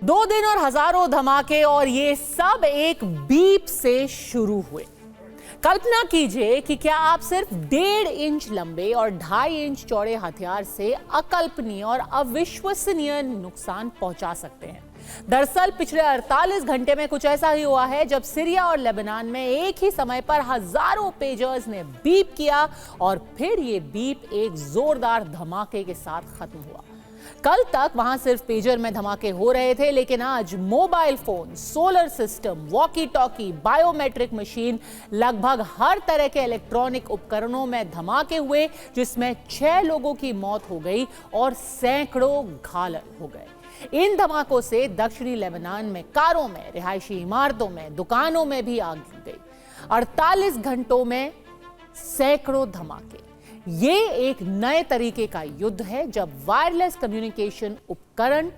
2 दिन और हजारों धमाके और ये सब एक बीप से शुरू हुए। कल्पना कीजिए कि क्या आप सिर्फ 1.5 इंच लंबे और 2.5 इंच चौड़े हथियार से अकल्पनीय और अविश्वसनीय नुकसान पहुंचा सकते हैं। दरअसल पिछले 48 घंटे में कुछ ऐसा ही हुआ है जब सीरिया और लेबनान में एक ही समय पर हजारों पेजर्स ने बीप किया और फिर ये बीप एक जोरदार धमाके के साथ खत्म हुआ। कल तक वहां सिर्फ पेजर में धमाके हो रहे थे, लेकिन आज mobile phone, solar system, walkie talkie, biometric machine, लगभग हर तरह के इलेक्ट्रॉनिक उपकरणों में धमाके हुए, जिसमें 6 लोगों की मौत हो गई और सैकड़ों घायल हो गए। इन धमाकों से दक्षिणी लेबनान में कारों में, रिहायशी इमारतों में, दुकानों में भी आग लग गई। 48 घंटों में सैकड़ों धमाके। ये एक नए तरीके का युद्ध है जब वायरलेस कम्युनिकेशन उपकरण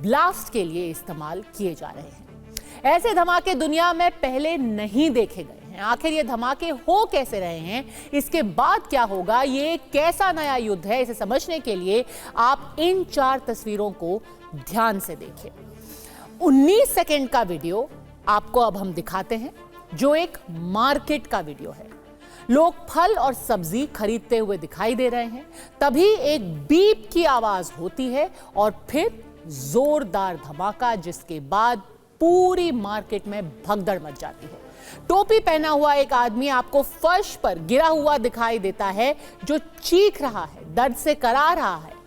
ब्लास्ट के लिए इस्तेमाल किए जा रहे हैं। ऐसे धमाके दुनिया में पहले नहीं देखे गए हैं। आखिर ये धमाके हो कैसे रहे हैं, इसके बाद क्या होगा, ये कैसा नया युद्ध है, इसे समझने के लिए आप इन 4 तस्वीरों को ध्यान से देखिए। 19 सेकंड का वीडियो आपको अब हम दिखाते हैं, जो एक मार्केट का वीडियो है। लोग फल और सब्जी खरीदते हुए दिखाई दे रहे हैं। तभी एक बीप की आवाज होती है और फिर जोरदार धमाका, जिसके बाद पूरी मार्केट में भगदड़ मच जाती है। टोपी पहना हुआ एक आदमी आपको फर्श पर गिरा हुआ दिखाई देता है, जो चीख रहा है, दर्द से करा रहा है।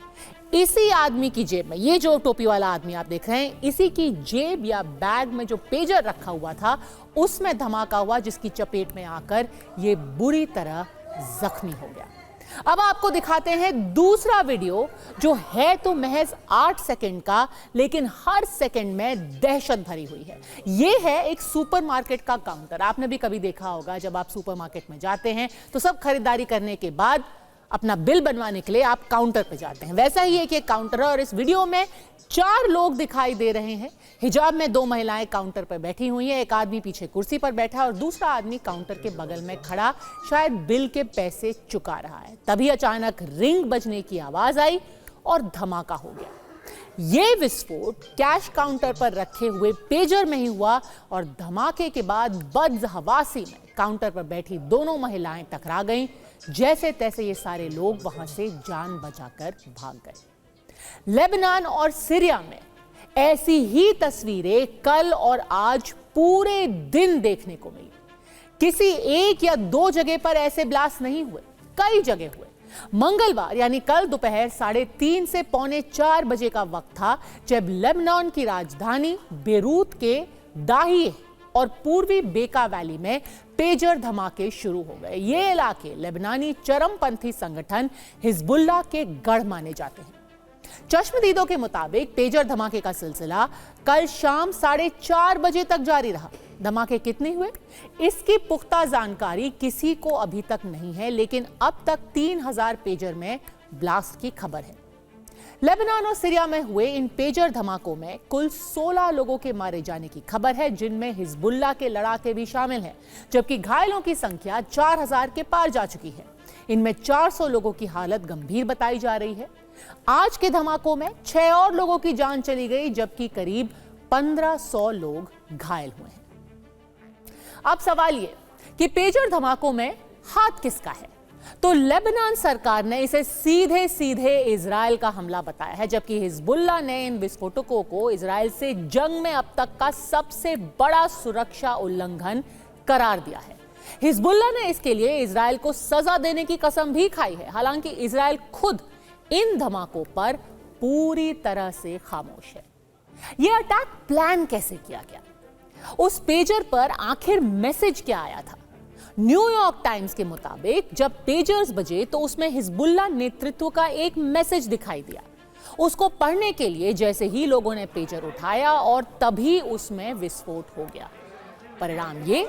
इसी आदमी की जेब में, ये जो टोपी वाला आदमी आप देख रहे हैं, इसी की जेब या बैग में जो पेजर रखा हुआ था, उसमें धमाका हुआ, जिसकी चपेट में आकर ये बुरी तरह जख्मी हो गया। अब आपको दिखाते हैं दूसरा वीडियो, जो है तो महज 8 सेकंड का, लेकिन हर सेकंड में दहशत भरी हुई है। ये है एक सुपरमार्केट का काउंटर। आपने भी कभी देखा होगा, जब आप सुपरमार्केट में जाते हैं तो सब खरीदारी करने के बाद अपना बिल बनवाने के लिए आप काउंटर पे जाते हैं। वैसा ही एक काउंटर है और इस वीडियो में 4 लोग दिखाई दे रहे हैं। हिजाब में 2 महिलाएं काउंटर पर बैठी हुई हैं। एक आदमी पीछे कुर्सी पर बैठा है और दूसरा आदमी काउंटर के बगल में खड़ा शायद बिल के पैसे चुका रहा है। तभी अचानक रिंग बजने की आवाज आई और धमाका हो गया। ये विस्फोट कैश काउंटर पर रखे हुए पेजर में ही हुआ और धमाके के बाद बदहवासी में काउंटर पर बैठी दोनों महिलाएं टकरा गईं। जैसे तैसे ये सारे लोग वहां से जान बचाकर भाग गए। लेबनान और सीरिया में ऐसी ही तस्वीरें कल और आज पूरे दिन देखने को मिली। किसी एक या 2 जगह पर ऐसे ब्लास्ट नहीं हुए, कई जगह हुए। मंगलवार यानी कल दोपहर 3:30 से 3:45 बजे का वक्त था, जब लेबनान की राजधानी बेरूत के दाहिए और पूर्वी बेका वैली में पेजर धमाके शुरू हो गए। ये इलाके लेबनानी चरमपंथी संगठन हिजबुल्लाह के गढ़ माने जाते हैं। चश्मदीदों के मुताबिक पेजर धमाके का सिलसिला कल शाम 4:30 बजे तक जारी रहा। धमाके कितने हुए, इसकी पुख्ता जानकारी किसी को अभी तक नहीं है, लेकिन अब तक 3000 पेजर में ब्लास्ट की खबर है। लेबनान और सीरिया में हुए इन पेजर धमाकों में कुल 16 लोगों के मारे जाने की खबर है, जिनमें हिजबुल्लाह के लड़ाके भी शामिल हैं, जबकि घायलों की संख्या 4000 के पार जा चुकी है। इनमें 400 लोगों की हालत गंभीर बताई जा रही है। आज के धमाकों में 6 और लोगों की जान चली गई, जबकि करीब 1500 लोग घायल हुए हैं। अब सवाल ये कि पेजर धमाकों में हाथ किसका है? तो लेबनान सरकार ने इसे सीधे सीधे इजराइल का हमला बताया है, जबकि हिजबुल्लाह ने इन विस्फोटकों को इजराइल से जंग में अब तक का सबसे बड़ा सुरक्षा उल्लंघन करार दिया है। हिजबुल्लाह ने इसके लिए इजराइल को सजा देने की कसम भी खाई है। हालांकि इजराइल खुद इन धमाकों पर पूरी तरह से खामोश है। यह अटैक प्लान कैसे किया गया? उस पेजर पर आखिर मैसेज क्या आया था? न्यूयॉर्क टाइम्स के मुताबिक जब पेजर्स बजे तो उसमें हिजबुल्लाह नेतृत्व का एक मैसेज दिखाई दिया। उसको पढ़ने के लिए जैसे ही लोगों ने पेजर उठाया और तभी उसमें विस्फोट हो गया। परिणाम ये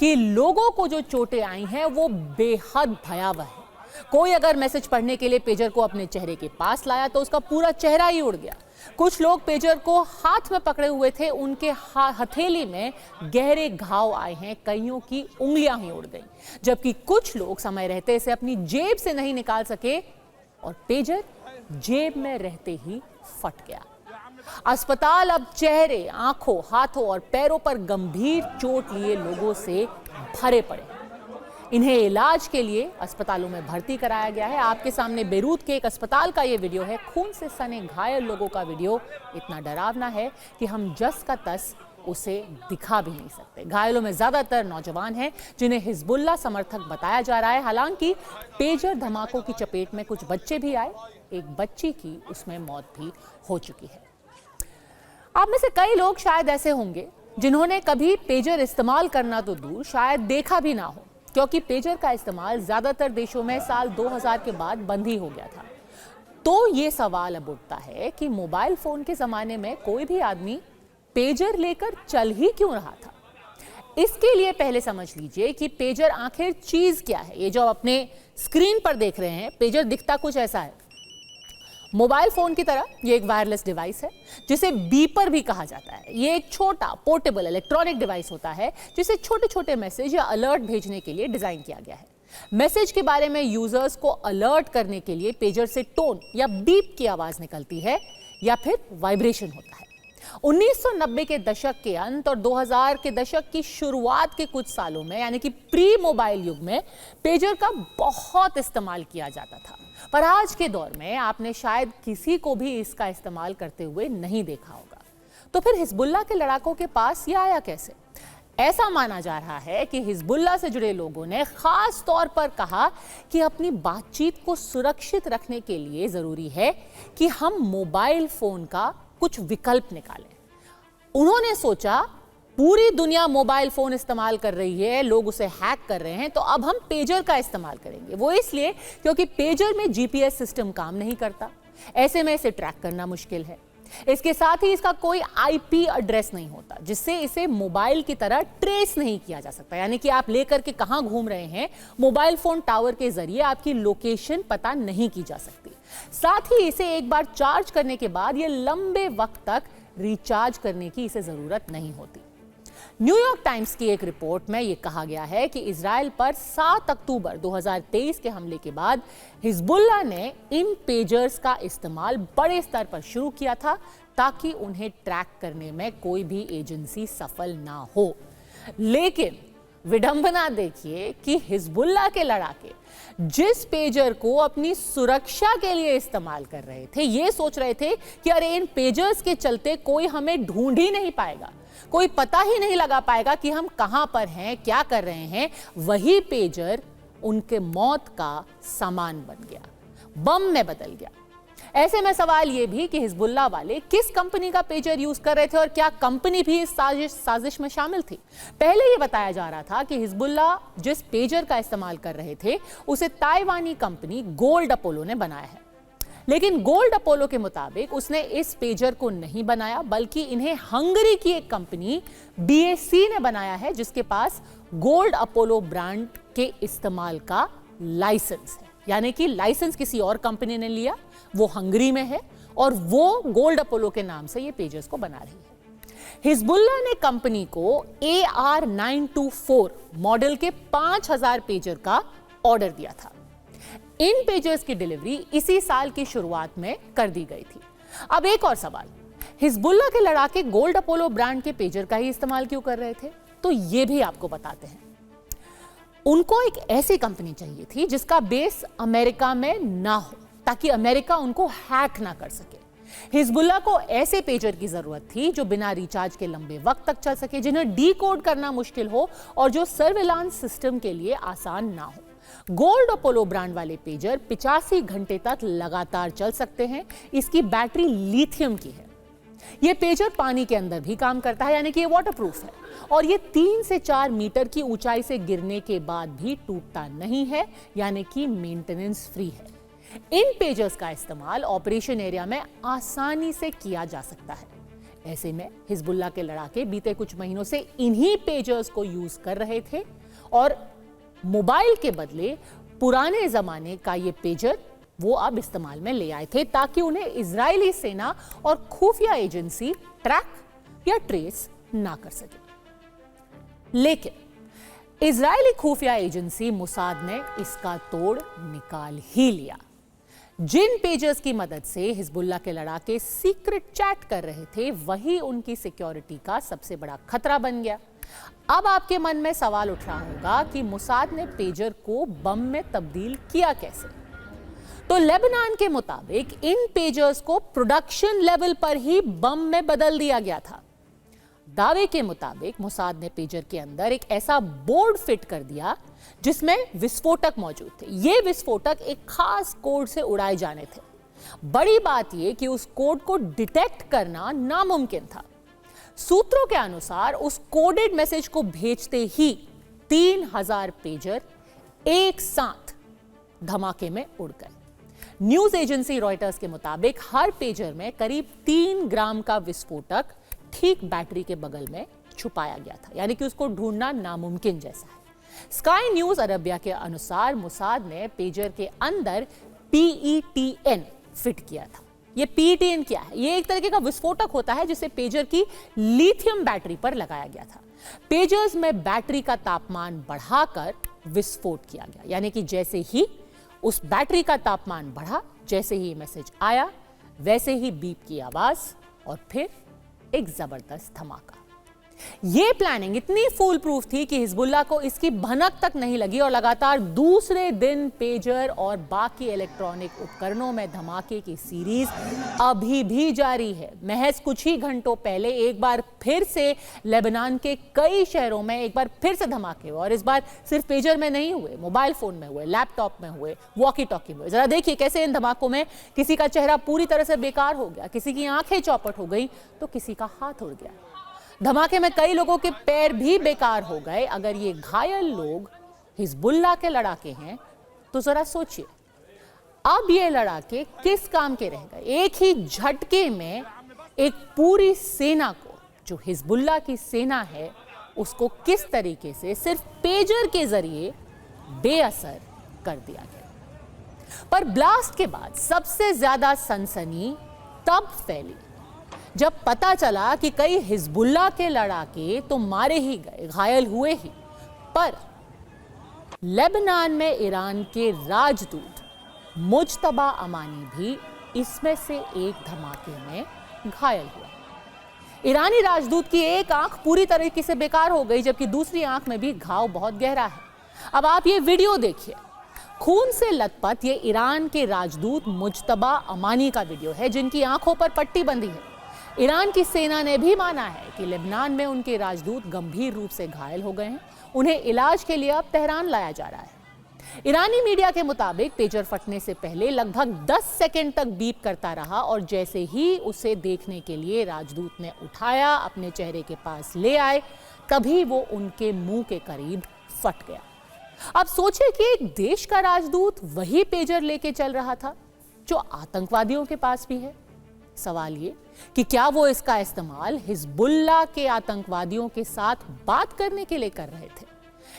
कि लोगों को जो चोटें आई हैं वो बेहद भयावह है। कोई अगर मैसेज पढ़ने के लिए पेजर को अपने चेहरे के पास लाया तो उसका पूरा चेहरा ही उड़ गया। कुछ लोग पेजर को हाथ में पकड़े हुए थे, उनके हथेली में गहरे घाव आए हैं, कईयों की उंगलियां ही उड़ गईं, जबकि कुछ लोग समय रहते इसे अपनी जेब से नहीं निकाल सके और पेजर जेब में रहते ही फट गया। अस्पताल अब चेहरे, आंखों, हाथों और पैरों पर गंभीर चोट लिए लोगों से भरे पड़े। इन्हें इलाज के लिए अस्पतालों में भर्ती कराया गया है। आपके सामने बेरूत के एक अस्पताल का ये वीडियो है। खून से सने घायल लोगों का वीडियो इतना डरावना है कि हम जस का तस उसे दिखा भी नहीं सकते। घायलों में ज्यादातर नौजवान हैं जिन्हें हिजबुल्लाह समर्थक बताया जा रहा है। हालांकि पेजर धमाकों की चपेट में कुछ बच्चे भी आए। एक बच्ची की उसमें मौत भी हो चुकी है। आप में से कई लोग शायद ऐसे होंगे जिन्होंने कभी पेजर इस्तेमाल करना तो दूर शायद देखा भी ना हो, क्योंकि पेजर का इस्तेमाल ज्यादातर देशों में साल 2000 के बाद बंद ही हो गया था। तो ये सवाल अब उठता है कि मोबाइल फोन के जमाने में कोई भी आदमी पेजर लेकर चल ही क्यों रहा था। इसके लिए पहले समझ लीजिए कि पेजर आखिर चीज क्या है। ये जो आप अपने स्क्रीन पर देख रहे हैं, पेजर दिखता कुछ ऐसा है। मोबाइल फोन की तरह ये एक वायरलेस डिवाइस है जिसे बीपर भी कहा जाता है। ये एक छोटा पोर्टेबल इलेक्ट्रॉनिक डिवाइस होता है जिसे छोटे छोटे मैसेज या अलर्ट भेजने के लिए डिजाइन किया गया है। मैसेज के बारे में यूजर्स को अलर्ट करने के लिए पेजर से टोन या बीप की आवाज निकलती है या फिर वाइब्रेशन होता है। 1990 के दशक के अंत और 2000 के दशक की शुरुआत के कुछ सालों में, यानी कि प्री मोबाइल युग में, पेजर का बहुत इस्तेमाल किया जाता था। पर आज के दौर में आपने शायद किसी को भी इसका इस्तेमाल करते हुए नहीं देखा होगा। तो फिर हिजबुल्लाह के लड़ाकों के पास ये आया कैसे? ऐसा माना जा रहा है कि हिजबुल्लाह से जुड़े लोगों ने खास तौर पर कहा कि अपनी बातचीत को सुरक्षित रखने के लिए जरूरी है कि हम मोबाइल फोन का कुछ विकल्प निकालें। उन्होंने सोचा पूरी दुनिया मोबाइल फोन इस्तेमाल कर रही है, लोग उसे हैक कर रहे हैं, तो अब हम पेजर का इस्तेमाल करेंगे। वो इसलिए क्योंकि पेजर में जीपीएस सिस्टम काम नहीं करता, ऐसे में इसे ट्रैक करना मुश्किल है। इसके साथ ही इसका कोई आईपी एड्रेस नहीं होता जिससे इसे मोबाइल की तरह ट्रेस नहीं किया जा सकता, यानी कि आप लेकर के कहां घूम रहे हैं, मोबाइल फोन टावर के जरिए आपकी लोकेशन पता नहीं की जा सकती। साथ ही इसे एक बार चार्ज करने के बाद ये लंबे वक्त तक रिचार्ज करने की इसे जरूरत नहीं होती। न्यूयॉर्क टाइम्स की एक रिपोर्ट में यह कहा गया है कि इजराइल पर 7 अक्टूबर 2023 के हमले के बाद हिजबुल्लाह ने इन पेजर्स का इस्तेमाल बड़े स्तर पर शुरू किया था ताकि उन्हें ट्रैक करने में कोई भी एजेंसी सफल ना हो। लेकिन विडंबना देखिए कि हिजबुल्लाह के लड़ाके जिस पेजर को अपनी सुरक्षा के लिए इस्तेमाल कर रहे थे, ये सोच रहे थे कि अरे इन पेजर्स के चलते कोई हमें ढूंढ ही नहीं पाएगा, कोई पता ही नहीं लगा पाएगा कि हम कहां पर हैं, क्या कर रहे हैं। वही पेजर उनके मौत का सामान बन गया, बम में बदल गया। ऐसे में सवाल यह भी कि हिजबुल्लाह वाले किस कंपनी का पेजर यूज कर रहे थे और क्या कंपनी भी इस साजिश में शामिल थी। पहले यह बताया जा रहा था कि हिजबुल्लाह जिस पेजर का इस्तेमाल कर रहे थे उसे ताइवानी कंपनी गोल्ड अपोलो ने बनाया है। लेकिन गोल्ड अपोलो के मुताबिक उसने इस पेजर को नहीं बनाया, बल्कि इन्हें हंगरी की एक कंपनी बीएससी ने बनाया है जिसके पास गोल्ड अपोलो ब्रांड के इस्तेमाल का लाइसेंस है। यानी कि लाइसेंस किसी और कंपनी ने लिया, वो हंगरी में है और वो गोल्ड अपोलो के नाम से ये पेजर्स को बना रही है। हिजबुल्लाह ने कंपनी को AR924 मॉडल के 5000 पेजर का ऑर्डर दिया था। इन पेजर्स की डिलीवरी इसी साल की शुरुआत में कर दी गई थी। अब एक और सवाल, हिजबुल्लाह के लड़ाके गोल्ड अपोलो ब्रांड के पेजर का ही इस्तेमाल क्यों कर रहे थे? तो ये भी आपको बताते हैं। उनको एक ऐसी कंपनी चाहिए थी जिसका बेस अमेरिका में ना हो ताकि अमेरिका उनको हैक ना कर सके। हिजबुल्लाह को ऐसे पेजर की जरूरत थी जो बिना रिचार्ज के लंबे वक्त तक चल सके, जिन्हें डीकोड करना मुश्किल हो और जो सर्विलांस सिस्टम के लिए आसान ना हो। गोल्ड अपोलो ब्रांड वाले पेजर 85 घंटे तक लगातार चल सकते हैं। इसकी बैटरी लिथियम की है। यह पेजर पानी के अंदर भी काम करता है, यानी कि ये वाटरप्रूफ है और ये 3 से 4 मीटर की ऊंचाई से गिरने के बाद भी टूटता नहीं है, यानी कि मेंटेनेंस फ्री है। इन पेजर्स का इस्तेमाल ऑपरेशन एरिया में आसानी से किया जा सकता है। ऐसे में हिजबुल्लाह के लड़ाके बीते कुछ महीनों से इन्हीं पेजर्स को यूज कर रहे थे और मोबाइल के बदले पुराने जमाने का ये पेजर वो अब इस्तेमाल में ले आए थे ताकि उन्हें इजरायली सेना और खुफिया एजेंसी ट्रैक या ट्रेस ना कर सके। लेकिन इजरायली खुफिया एजेंसी मोसाद ने इसका तोड़ निकाल ही लिया। जिन पेजर्स की मदद से हिजबुल्लाह के लड़ाके सीक्रेट चैट कर रहे थे, वही उनकी सिक्योरिटी का सबसे बड़ा खतरा बन गया। अब आपके मन में सवाल उठ रहा होगा कि मोसाद ने पेजर को बम में तब्दील किया कैसे? तो लेबनान के मुताबिक इन पेजर्स को प्रोडक्शन लेवल पर ही बम में बदल दिया गया था। दावे के मुताबिक मोसाद ने पेजर के अंदर एक ऐसा बोर्ड फिट कर दिया जिसमें विस्फोटक मौजूद थे। ये विस्फोटक एक खास कोड से उड़ाए जाने थे। बड़ी बात यह कि उस कोड को डिटेक्ट करना नामुमकिन था। सूत्रों के अनुसार उस कोडेड मैसेज को भेजते ही 3000 पेजर एक साथ धमाके में उड़ गए। न्यूज एजेंसी रॉयटर्स के मुताबिक हर पेजर में करीब 3 ग्राम का विस्फोटक ठीक बैटरी के बगल में छुपाया गया था, यानी कि उसको ढूंढना नामुमकिन जैसा है। स्काई न्यूज अरबिया के अनुसार मोसाद ने पेजर के अंदर PETN फिट किया था। ये PETN क्या है? ये एक तरीके का विस्फोटक होता है जिसे पेजर की लिथियम बैटरी पर लगाया गया था। पेजर्स में बैटरी का तापमान बढ़ाकर विस्फोट किया गया, यानी कि जैसे ही उस बैटरी का तापमान बढ़ा, जैसे ही मैसेज आया, वैसे ही बीप की आवाज और फिर एक जबरदस्त धमाका। यह प्लानिंग इतनी फूल प्रूफ थी कि हिजबुल्लाह को इसकी भनक तक नहीं लगी और लगातार दूसरे दिन पेजर और बाकी इलेक्ट्रॉनिक उपकरणों में धमाके की सीरीज अभी भी जारी है। महज कुछ ही घंटों पहले एक बार फिर से लेबनान के कई शहरों में एक बार फिर से धमाके हुए और इस बार सिर्फ पेजर में नहीं हुए, मोबाइल फोन में हुए, लैपटॉप में हुए, वॉकी टॉकी में हुए। जरा देखिए कैसे इन धमाकों में किसी का चेहरा पूरी तरह से बेकार हो गया, किसी की आंखें चौपट हो गई तो किसी का हाथ उड़ गया। धमाके में कई लोगों के पैर भी बेकार हो गए। अगर ये घायल लोग हिजबुल्लाह के लड़ाके हैं तो जरा सोचिए, अब ये लड़ाके किस काम के रह गए? एक ही झटके में एक पूरी सेना को, जो हिजबुल्लाह की सेना है, उसको किस तरीके से सिर्फ पेजर के जरिए बेअसर कर दिया गया। पर ब्लास्ट के बाद सबसे ज्यादा सनसनी तब फैली जब पता चला कि कई हिजबुल्लाह के लड़ाके तो मारे ही गए, घायल हुए ही, पर लेबनान में ईरान के राजदूत मुज्तबा अमानी भी इसमें से एक धमाके में घायल हुआ। ईरानी राजदूत की एक आंख पूरी तरीके से बेकार हो गई, जबकि दूसरी आंख में भी घाव बहुत गहरा है। अब आप ये वीडियो देखिए। खून से लथपथ ये ईरान के राजदूत मुज्तबा अमानी का वीडियो है, जिनकी आंखों पर पट्टी बंधी है। ईरान की सेना ने भी माना है कि लेबनान में उनके राजदूत गंभीर रूप से घायल हो गए हैं। उन्हें इलाज के लिए अब तेहरान लाया जा रहा है। ईरानी मीडिया के मुताबिक पेजर फटने से पहले लगभग 10 सेकंड तक बीप करता रहा और जैसे ही उसे देखने के लिए राजदूत ने उठाया, अपने चेहरे के पास ले आए, तभी वो उनके मुंह के करीब फट गया। अब सोचिए कि एक देश का राजदूत वही पेजर लेके चल रहा था जो आतंकवादियों के पास भी है। सवाल ये कि क्या वो इसका इस्तेमाल हिजबुल्लाह के आतंकवादियों के साथ बात करने के लिए कर रहे थे?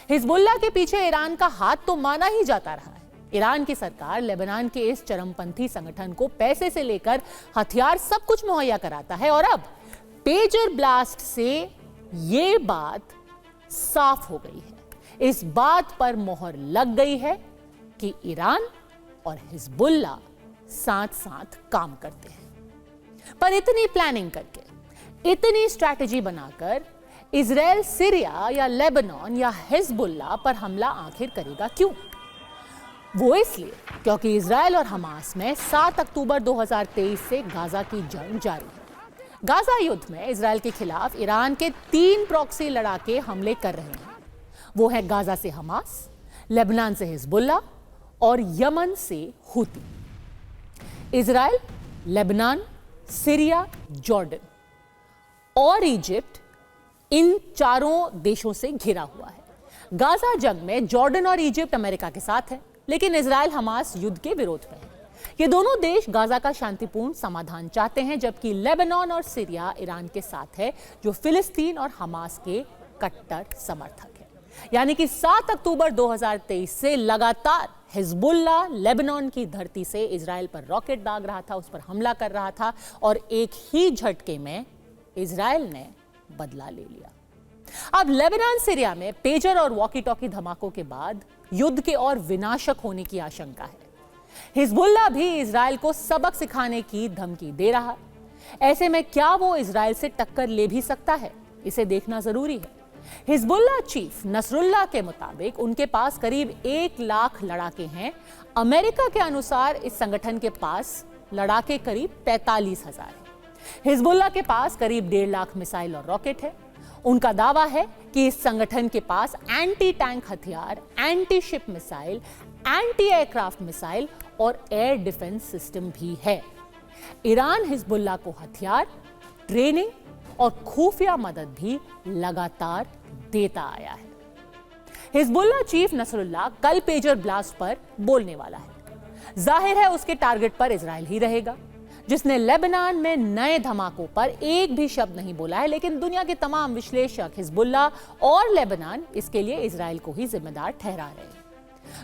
हिजबुल्लाह के पीछे ईरान का हाथ तो माना ही जाता रहा है। ईरान की सरकार लेबनान के इस चरमपंथी संगठन को पैसे से लेकर हथियार सब कुछ मुहैया कराता है और अब पेजर ब्लास्ट से ये बात साफ हो गई है। इस बात पर मोहर लग गई है कि ईरान और हिजबुल्लाह साथ साथ काम करते हैं। पर इतनी प्लानिंग करके, इतनी स्ट्रैटेजी बनाकर इजराइल सीरिया या लेबनान या हिजबुल्लाह पर हमला आखिर करेगा क्यों? वो इसलिए क्योंकि इजराइल और हमास में 7 अक्टूबर 2023 से गाजा की जंग जारी है। गाजा युद्ध में इजराइल के खिलाफ ईरान के 3 प्रॉक्सी लड़ाके हमले कर रहे हैं। वो है गाजा से हमास, लेबनान से हिजबुल्लाह और यमन से Houthi. Israel, Lebanon, Syria, Jordan और इजिप्ट इन चारों देशों से घिरा हुआ है। गाजा जंग में जॉर्डन और इजिप्ट अमेरिका के साथ है, लेकिन इजराइल हमास युद्ध के विरोध में है। ये दोनों देश गाजा का शांतिपूर्ण समाधान चाहते हैं, जबकि लेबनान और सीरिया ईरान के साथ है, जो फिलिस्तीन और हमास के कट्टर समर्थक है। यानी कि 7 अक्टूबर 2023 से लगातार हिजबुल्लाह लेबनान की धरती से इजराइल पर रॉकेट दाग रहा था, उस पर हमला कर रहा था और एक ही झटके में इजराइल ने बदला ले लिया। अब लेबनान सीरिया में पेजर और वॉकी टॉकी धमाकों के बाद युद्ध के और विनाशक होने की आशंका है। हिजबुल्लाह भी इजराइल को सबक सिखाने की धमकी दे रहा है। ऐसे में क्या वो इजराइल से टक्कर ले भी सकता है, इसे देखना जरूरी है। हिजबुल्लाह चीफ नसरुल्लाह के मुताबिक उनके पास करीब 1 लाख लड़ाके हैं। अमेरिका के अनुसार इस संगठन के पास लड़ाके करीब 43,000 हैं। हिजबुल्लाह के पास करीब 1.5 लाख मिसाइल और रॉकेट है। उनका दावा है कि इस संगठन के पास एंटी टैंक हथियार, anti ship missile, anti aircraft missile और एयर डिफेंस सिस्टम भी है। ईरान हिजबुल्लाह को हथियार, ट्रेनिंग और खुफिया मदद भी लगातार देता आया है। हिजबुल्लाह चीफ नसरुल्लाह कल पेजर ब्लास्ट पर बोलने वाला है। जाहिर है उसके टारगेट पर इजराइल ही रहेगा, जिसने लेबनान में नए धमाकों पर एक भी शब्द नहीं बोला है। लेकिन दुनिया के तमाम विश्लेषक हिजबुल्लाह और लेबनान इसके लिए इजराइल को ही जिम्मेदार ठहरा रहे हैं।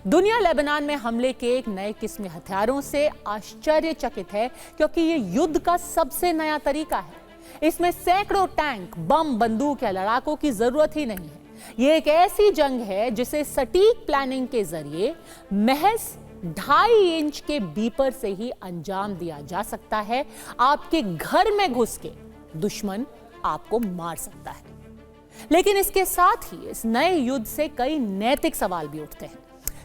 दुनिया लेबनान में हमले के एक नए किस्म हथियारों से आश्चर्यचकित है, क्योंकि ये युद्ध का सबसे नया तरीका है। इसमें सैकड़ों टैंक, बम, बंदूक या लड़ाकों की जरूरत ही नहीं है। ये एक ऐसी जंग है जिसे सटीक प्लानिंग के जरिए महज 2.5 इंच के बीपर से ही अंजाम दिया जा सकता है। आपके घर में घुस के दुश्मन आपको मार सकता है। लेकिन इसके साथ ही इस नए युद्ध से कई नैतिक सवाल भी उठते हैं।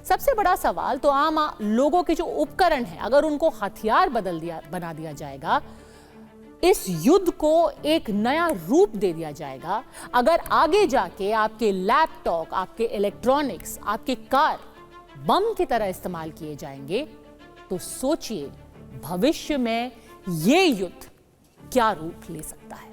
सबसे बड़ा सवाल तो आम लोगों के जो उपकरण है, अगर उनको हथियार बना दिया जाएगा, इस युद्ध को एक नया रूप दे दिया जाएगा, अगर आगे जाके आपके लैपटॉप, आपके इलेक्ट्रॉनिक्स, आपके कार बम की तरह इस्तेमाल किए जाएंगे, तो सोचिए भविष्य में ये युद्ध क्या रूप ले सकता है।